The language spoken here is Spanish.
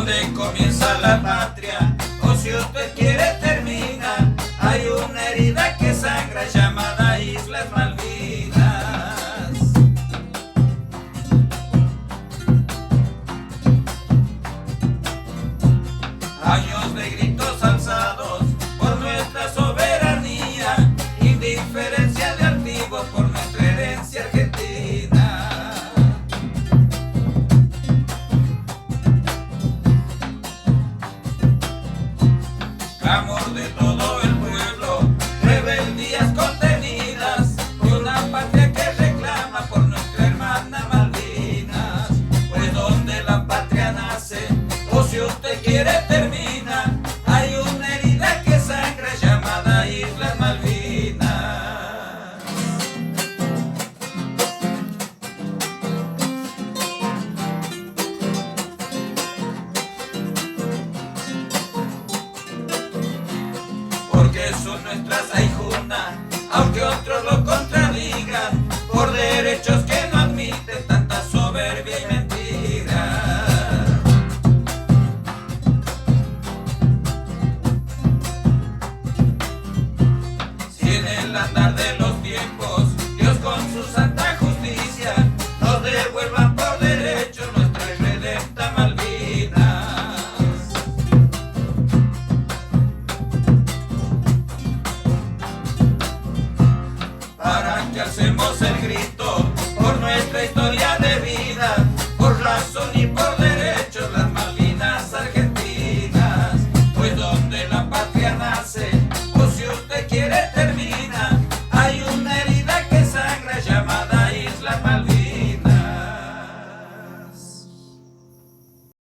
donde comienza la patria, o si usted quiere termina, hay una herida que sangra llamada Islas Malvinas. Años de gritos alzados por nuestra soberanía, indiferencia de altivos por nuestra herencia argentina. Clamor de todo el pueblo, rebeldías contenidas, y una patria que reclama por nuestra hermana Malvinas. Pues donde la patria nace, o si usted quiere termina, hay una herida que sangra llamada Islas Malvinas. Porque son nuestras aijunas, aunque